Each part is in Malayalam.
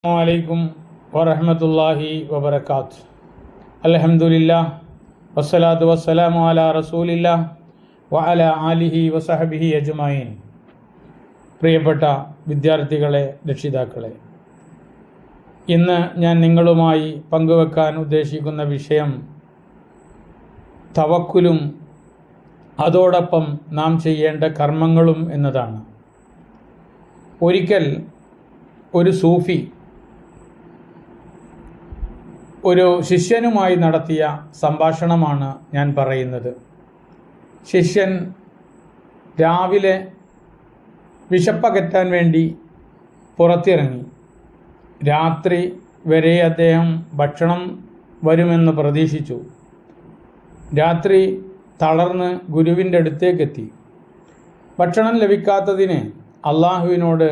അലൈക്കും വറഹ്മത്തുള്ളാഹി വബറകാത്ത്. അൽഹംദുലില്ലാഹ് വസ്സലാത്തു വസ്സലാമു അലാ റസൂലില്ലാഹ് വഅലാ ആലിഹി വസഹബിഹി അജ്മഈൻ. പ്രിയപ്പെട്ട വിദ്യാർത്ഥികളെ, രക്ഷിതാക്കളെ, ഇന്ന് ഞാൻ നിങ്ങളുമായി പങ്കുവെക്കാൻ ഉദ്ദേശിക്കുന്ന വിഷയം തവക്കുലും അതോടൊപ്പം നാം ചെയ്യേണ്ട കർമ്മങ്ങളും എന്നതാണ്. ഒരിക്കൽ ഒരു സൂഫി ഒരു ശിഷ്യനുമായി നടത്തിയ സംഭാഷണമാണ് ഞാൻ പറയുന്നത്. ശിഷ്യൻ രാവിലെ വിശപ്പകറ്റാൻ വേണ്ടി പുറത്തിറങ്ങി. രാത്രി വരെ അദ്ദേഹം ഭക്ഷണം വരുമെന്ന് പ്രതീക്ഷിച്ചു. രാത്രി തളർന്ന് ഗുരുവിൻ്റെ അടുത്തേക്കെത്തി. ഭക്ഷണം ലഭിക്കാത്തതിന് അള്ളാഹുവിനോട്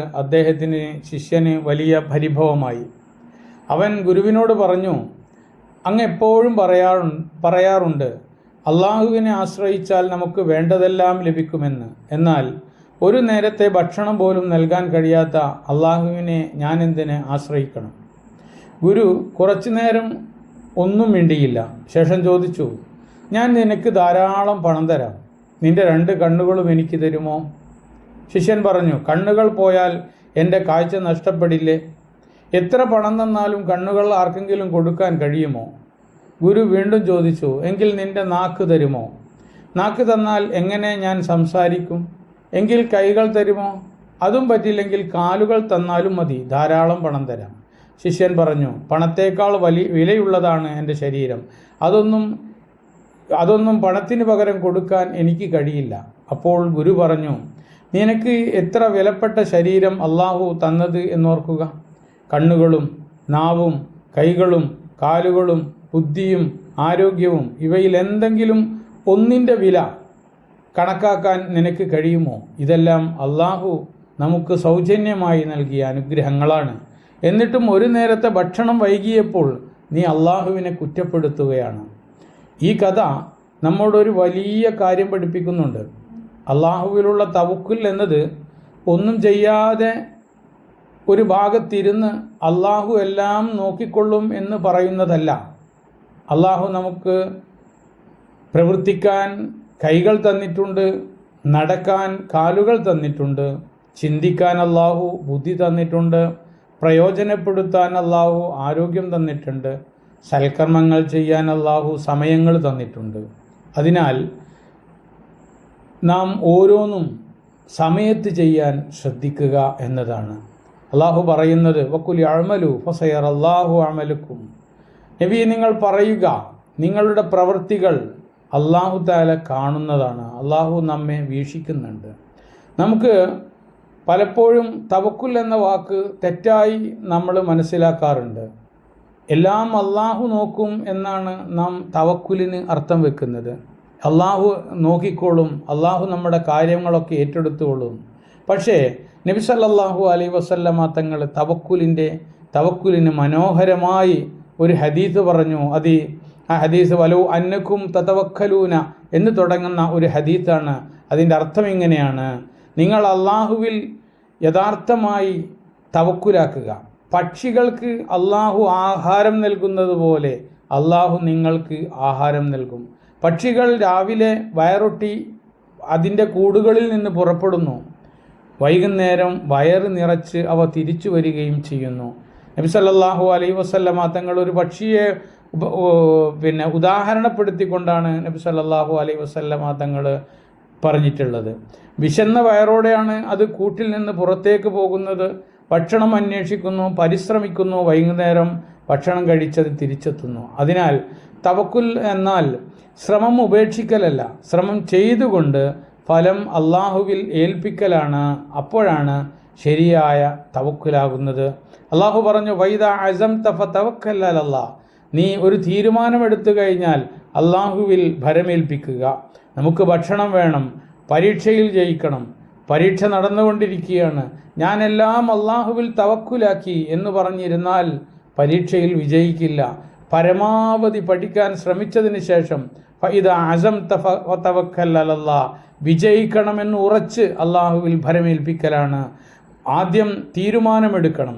ശിഷ്യന് വലിയ പരിഭവമായി. അവൻ ഗുരുവിനോട് പറഞ്ഞു, അങ്ങ് എപ്പോഴും പറയാറുണ്ട് അള്ളാഹുവിനെ ആശ്രയിച്ചാൽ നമുക്ക് വേണ്ടതെല്ലാം ലഭിക്കുമെന്ന്. എന്നാൽ ഒരു നേരത്തെ ഭക്ഷണം പോലും നൽകാൻ കഴിയാത്ത അള്ളാഹുവിനെ ഞാൻ എന്തിന് ആശ്രയിക്കണം? ഗുരു കുറച്ചു നേരം ഒന്നും മിണ്ടിയില്ല. ശേഷം ചോദിച്ചു, ഞാൻ നിനക്ക് ധാരാളം പണം തരാം, നിന്റെ 2 കണ്ണുകളും എനിക്ക് തരുമോ? ശിഷ്യൻ പറഞ്ഞു, കണ്ണുകൾ പോയാൽ എൻ്റെ കാഴ്ച നഷ്ടപ്പെടില്ലേ? എത്ര പണം തന്നാലും കണ്ണുകൾ ആർക്കെങ്കിലും കൊടുക്കാൻ കഴിയുമോ? ഗുരു വീണ്ടും ചോദിച്ചു, എങ്കിൽ നിന്റെ നാക്ക് തരുമോ? നാക്ക് തന്നാൽ എങ്ങനെ ഞാൻ സംസാരിക്കും? എങ്കിൽ കൈകൾ തരുമോ? അതും പറ്റില്ലെങ്കിൽ കാലുകൾ തന്നാലും മതി, ധാരാളം പണം തരാം. ശിഷ്യൻ പറഞ്ഞു, പണത്തേക്കാൾ വിലയുള്ളതാണ് എൻ്റെ ശരീരം. അതൊന്നും പണത്തിന് പകരം കൊടുക്കാൻ എനിക്ക് കഴിയില്ല. അപ്പോൾ ഗുരു പറഞ്ഞു, നിനക്ക് എത്ര വിലപ്പെട്ട ശരീരം അള്ളാഹു തന്നത് എന്നോർക്കുക. കണ്ണുകളും നാവും കൈകളും കാലുകളും ബുദ്ധിയും ആരോഗ്യവും, ഇവയിൽ എന്തെങ്കിലും ഒന്നിൻ്റെ വില കണക്കാക്കാൻ നിനക്ക് കഴിയുമോ? ഇതെല്ലാം അള്ളാഹു നമുക്ക് സൗജന്യമായി നൽകിയ അനുഗ്രഹങ്ങളാണ്. എന്നിട്ടും ഒരു നേരത്തെ ഭക്ഷണം വൈകിയപ്പോൾ നീ അള്ളാഹുവിനെ കുറ്റപ്പെടുത്തുകയാണ്. ഈ കഥ നമ്മോടൊരു വലിയ കാര്യം പഠിപ്പിക്കുന്നുണ്ട്. അള്ളാഹുവിലുള്ള തവക്കുൽ എന്നത് ഒന്നും ചെയ്യാതെ ഒരു ഭാഗത്തിരുന്ന് അള്ളാഹു എല്ലാം നോക്കിക്കൊള്ളും എന്ന് പറയുന്നതല്ല. അള്ളാഹു നമുക്ക് പ്രവർത്തിക്കാൻ കൈകൾ തന്നിട്ടുണ്ട്, നടക്കാൻ കാലുകൾ തന്നിട്ടുണ്ട്, ചിന്തിക്കാൻ അള്ളാഹു ബുദ്ധി തന്നിട്ടുണ്ട്, പ്രയോജനപ്പെടുത്താൻ അള്ളാഹു ആരോഗ്യം തന്നിട്ടുണ്ട്, സൽക്കർമ്മങ്ങൾ ചെയ്യാൻ അള്ളാഹു സമയങ്ങൾ തന്നിട്ടുണ്ട്. അതിനാൽ നാം ഓരോന്നും സമയത്ത് ചെയ്യാൻ ശ്രദ്ധിക്കുക എന്നതാണ്. അള്ളാഹു പറയുന്നത്, വക്കുലി അഅ്മലു ഫസയറല്ലാഹു അഅ്മലക്കും. നബിയെ, നിങ്ങൾ പറയുക, നിങ്ങളുടെ പ്രവൃത്തികൾ അള്ളാഹു തആല കാണുന്നതാണ്, അള്ളാഹു നമ്മെ വീക്ഷിക്കുന്നുണ്ട്. നമുക്ക് പലപ്പോഴും തവക്കുൽ എന്ന വാക്ക് തെറ്റായി നമ്മൾ മനസ്സിലാക്കാറുണ്ട്. എല്ലാം അള്ളാഹു നോക്കും എന്നാണ് നാം തവക്കുലിന് അർത്ഥം വെക്കുന്നത്. അള്ളാഹു നോക്കിക്കോളും, അള്ളാഹു നമ്മുടെ കാര്യങ്ങളൊക്കെ ഏറ്റെടുത്തുകൊള്ളും. പക്ഷേ നബി സല്ലല്ലാഹു അലൈഹി വസല്ലമ തങ്ങൾ തവക്കുലിന് മനോഹരമായി ഒരു ഹദീസ് പറഞ്ഞു. ആ ഹദീസ് വലൗ അന്നക്കും തതവക്കലൂന എന്ന് തുടങ്ങുന്ന ഒരു ഹദീസാണ്. അതിൻ്റെ അർത്ഥം ഇങ്ങനെയാണ്, നിങ്ങൾ അള്ളാഹുവിൽ യഥാർത്ഥമായി തവക്കുലാക്കുക. പക്ഷികൾക്ക് അള്ളാഹു ആഹാരം നൽകുന്നത് പോലെ അള്ളാഹു നിങ്ങൾക്ക് ആഹാരം നൽകും. പക്ഷികൾ രാവിലെ വയറൊട്ടി അതിൻ്റെ കൂടുകളിൽ നിന്ന് പുറപ്പെടുന്നു. വൈകുന്നേരം വയറ് നിറച്ച് അവ തിരിച്ചു വരികയും ചെയ്യുന്നു. നബി സല്ലല്ലാഹു അലൈഹി വസല്ലമ തങ്ങൾ ഒരു പക്ഷിയെ ഉദാഹരണപ്പെടുത്തിക്കൊണ്ടാണ് നബി സല്ലല്ലാഹു അലൈഹി വസല്ലമ തങ്ങൾ പറഞ്ഞിട്ടുള്ളത്. വിശന്ന വയറോടെയാണ് അത് കൂട്ടിൽ നിന്ന് പുറത്തേക്ക് പോകുന്നത്, ഭക്ഷണം അന്വേഷിക്കുന്നു, പരിശ്രമിക്കുന്നു, വൈകുന്നേരം ഭക്ഷണം കഴിച്ചത് തിരിച്ചെത്തുന്നു. അതിനാൽ തവക്കുൽ എന്നാൽ ശ്രമം ഉപേക്ഷിക്കലല്ല, ശ്രമം ചെയ്തുകൊണ്ട് ഫലം അള്ളാഹുവിൽ ഏൽപ്പിക്കലാണ്. അപ്പോഴാണ് ശരിയായ തവക്കുലാകുന്നത്. അള്ളാഹു പറഞ്ഞു, വൈദ അസംത ഫതവക്കൽ അലല്ലാഹ്. നീ ഒരു തീരുമാനമെടുത്തു കഴിഞ്ഞാൽ അള്ളാഹുവിൽ ഭരമേൽപ്പിക്കുക. നമുക്ക് ഭക്ഷണം വേണം, പരീക്ഷയിൽ ജയിക്കണം, പരീക്ഷ നടന്നുകൊണ്ടിരിക്കുകയാണ്, ഞാനെല്ലാം അള്ളാഹുവിൽ തവക്കുലാക്കി എന്ന് പറഞ്ഞിരുന്നാൽ പരീക്ഷയിൽ വിജയിക്കില്ല. പരമാവധി പഠിക്കാൻ ശ്രമിച്ചതിന് ശേഷം ഫഇദ അസംത ഫതവക്കൽ അലല്ലാഹ്, വിജയിക്കണമെന്ന് ഉറച്ച് അള്ളാഹുവിൽ ഭരമേൽപ്പിക്കലാണ്. ആദ്യം തീരുമാനമെടുക്കണം.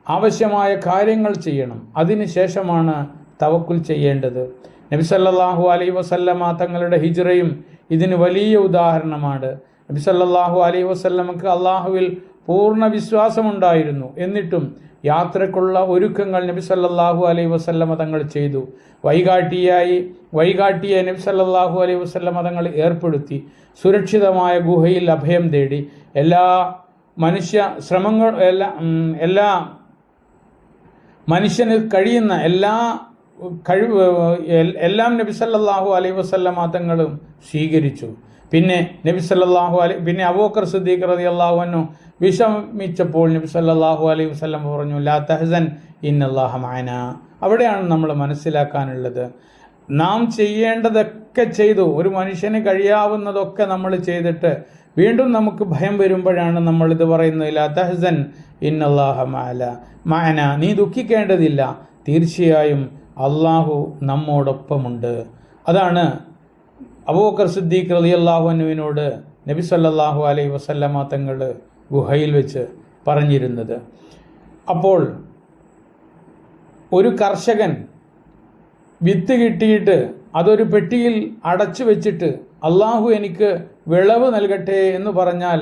ആവശ്യമായ കാര്യങ്ങൾ ചെയ്യണം. അതിന് ശേഷമാണ് തവക്കുൽ ചെയ്യേണ്ടത്. നബി സല്ലല്ലാഹു അലൈഹി വസല്ലമ തങ്ങളുടെ ഹിജ്റയും ഇതിന് വലിയ ഉദാഹരണമാണ്. നബി സല്ലല്ലാഹു അലൈഹി വസല്ലമക്ക് അള്ളാഹുവിൽ പൂർണ്ണ വിശ്വാസമുണ്ടായിരുന്നു. എന്നിട്ടും യാത്രക്കുള്ള ഒരുക്കങ്ങൾ നബി സല്ലല്ലാഹു അലൈഹി വസല്ലമ തങ്ങൾ ചെയ്തു. വഴികാട്ടിയെ നബി സല്ലല്ലാഹു അലൈഹി വസല്ലമ തങ്ങൾ ഏർപ്പെടുത്തി. സുരക്ഷിതമായ ഗുഹയിൽ അഭയം തേടി. എല്ലാ മനുഷ്യന് കഴിയുന്ന എല്ലാം നബി സല്ലല്ലാഹു അലൈഹി വസല്ലമ തങ്ങളും സ്വീകരിച്ചു. പിന്നെ പിന്നെ അബൂബക്കർ സിദ്ദീഖ് റളിയല്ലാഹു അൻഹു വിഷമിച്ചപ്പോൾ നബി സല്ലല്ലാഹു അലൈഹി വസല്ലം പറഞ്ഞു, ലാ തഹ്സൻ ഇന്നല്ലാഹ മഅനാ. അവിടെയാണ് നമ്മൾ മനസ്സിലാക്കാനുള്ളത്. നാം ചെയ്യേണ്ടതൊക്കെ ചെയ്തു, ഒരു മനുഷ്യന് കഴിയാവുന്നതൊക്കെ നമ്മൾ ചെയ്തിട്ട് വീണ്ടും നമുക്ക് ഭയം വരുമ്പോഴാണ് നമ്മളിത് പറയുന്നത്, ലാ തഹ്സൻ ഇന്നല്ലാഹ മഅനാ. നീ ദുഃഖിക്കേണ്ടതില്ല, തീർച്ചയായും അള്ളാഹു നമ്മോടൊപ്പമുണ്ട്. അതാണ് അബൂബക്കർ സിദ്ദീഖ് റളിയല്ലാഹു അൻഹുവിനോട് നബി സല്ലല്ലാഹു അലൈഹി വസല്ലമ തങ്ങൾ ഗുഹയിൽ വെച്ച് പറഞ്ഞിരുന്നത്. അപ്പോൾ ഒരു കർഷകൻ വിത്ത് കിട്ടിയിട്ട് അതൊരു പെട്ടിയിൽ അടച്ചു വെച്ചിട്ട് അള്ളാഹു എനിക്ക് വിളവ് നൽകട്ടെ എന്ന് പറഞ്ഞാൽ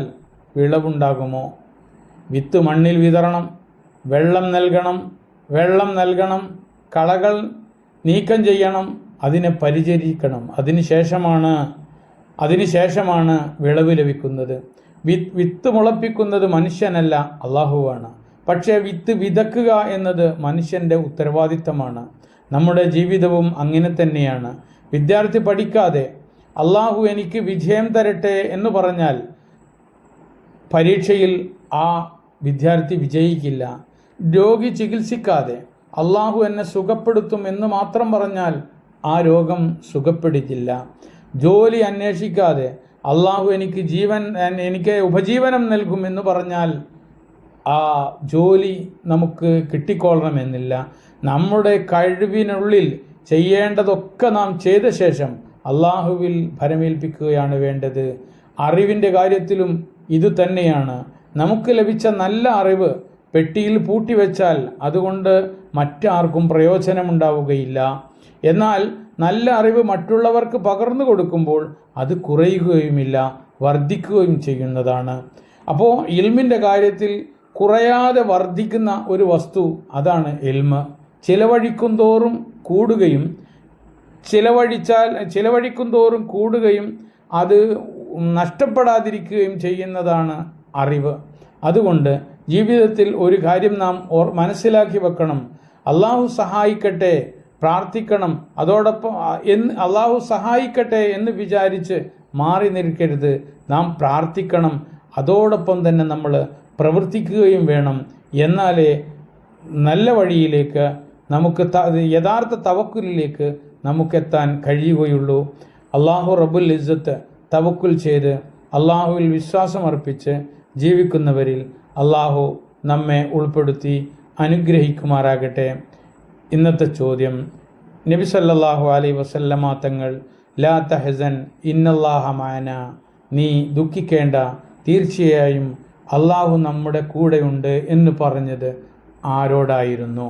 വിളവുണ്ടാകുമോ? വിത്ത് മണ്ണിൽ വിതറണം, വെള്ളം നൽകണം, കളകൾ നീക്കം ചെയ്യണം, അതിനെ പരിചരിക്കണം. അതിനുശേഷമാണ് വിളവ് ലഭിക്കുന്നത്. വിത്ത് മുളപ്പിക്കുന്നത് മനുഷ്യനല്ല, അള്ളാഹുവാണ്. പക്ഷേ വിത്ത് വിതക്കുക എന്നത് മനുഷ്യൻ്റെ ഉത്തരവാദിത്തമാണ്. നമ്മുടെ ജീവിതവും അങ്ങനെ തന്നെയാണ്. വിദ്യാർത്ഥി പഠിക്കാതെ അള്ളാഹു എനിക്ക് വിജയം തരട്ടെ എന്ന് പറഞ്ഞാൽ പരീക്ഷയിൽ ആ വിദ്യാർത്ഥി വിജയിക്കില്ല. രോഗി ചികിത്സിക്കാതെ അള്ളാഹു എന്നെ സുഖപ്പെടുത്തും എന്ന് മാത്രം പറഞ്ഞാൽ ആ രോഗം സുഖപ്പെടില്ല. ജോലി അന്വേഷിക്കാതെ അള്ളാഹു എനിക്ക് ഉപജീവനം നൽകും എന്ന് പറഞ്ഞാൽ ആ ജോലി നമുക്ക് കിട്ടിക്കൊള്ളണമെന്നില്ല. നമ്മുടെ കഴിവിനുള്ളിൽ ചെയ്യേണ്ടതൊക്കെ നാം ചെയ്ത ശേഷം അള്ളാഹുവിൽ ഭരമേൽപ്പിക്കുകയാണ് വേണ്ടത്. അറിവിൻ്റെ കാര്യത്തിലും ഇതുതന്നെയാണ്. നമുക്ക് ലഭിച്ച നല്ല അറിവ് പെട്ടിയിൽ പൂട്ടിവെച്ചാൽ അതുകൊണ്ട് മറ്റാർക്കും പ്രയോജനമുണ്ടാവുകയില്ല. എന്നാൽ നല്ല അറിവ് മറ്റുള്ളവർക്ക് പകർന്നു കൊടുക്കുമ്പോൾ അത് കുറയുകയുമില്ല, വർദ്ധിക്കുകയും ചെയ്യുന്നതാണ്. അപ്പോൾ ഇൽമിൻ്റെ കാര്യത്തിൽ കുറയാതെ വർദ്ധിക്കുന്ന ഒരു വസ്തു അതാണ് ഇൽമ്. ചിലവഴിക്കും തോറും കൂടുകയും അത് നഷ്ടപ്പെടാതിരിക്കുകയും ചെയ്യുന്നതാണ് അറിവ്. അതുകൊണ്ട് ജീവിതത്തിൽ ഒരു കാര്യം നാം മനസ്സിലാക്കി വെക്കണം. അള്ളാഹു സഹായിക്കട്ടെ, പ്രാർത്ഥിക്കണം. അതോടൊപ്പം അള്ളാഹു സഹായിക്കട്ടെ എന്ന് വിചാരിച്ച് മാറി നിൽക്കരുത്. നാം പ്രാർത്ഥിക്കണം, അതോടൊപ്പം തന്നെ നമ്മൾ പ്രവർത്തിക്കുകയും വേണം. എന്നാലേ നല്ല വഴിയിലേക്ക് നമുക്ക് യഥാർത്ഥ തവക്കുലിലേക്ക് നമുക്കെത്താൻ കഴിയുകയുള്ളൂ. അള്ളാഹു റബ്ബുൽ ഇസ്സത്ത് തവക്കുൽ ചെയ്ത് അള്ളാഹുവിൽ വിശ്വാസമർപ്പിച്ച് ജീവിക്കുന്നവരിൽ അള്ളാഹു നമ്മെ ഉൾപ്പെടുത്തി അനുഗ്രഹിക്കുമാറാകട്ടെ. ഇന്നത്തെ ചോദ്യം, നബി സല്ലല്ലാഹു അലൈഹി വസല്ലമ തങ്ങൾ ലാ തഹ്സൻ ഇന്നല്ലാഹ മഅനാ, നീ ദുഃഖിക്കേണ്ട, തീർച്ചയായും അള്ളാഹു നമ്മുടെ കൂടെയുണ്ട് എന്ന് പറഞ്ഞത് ആരോടായിരുന്നു?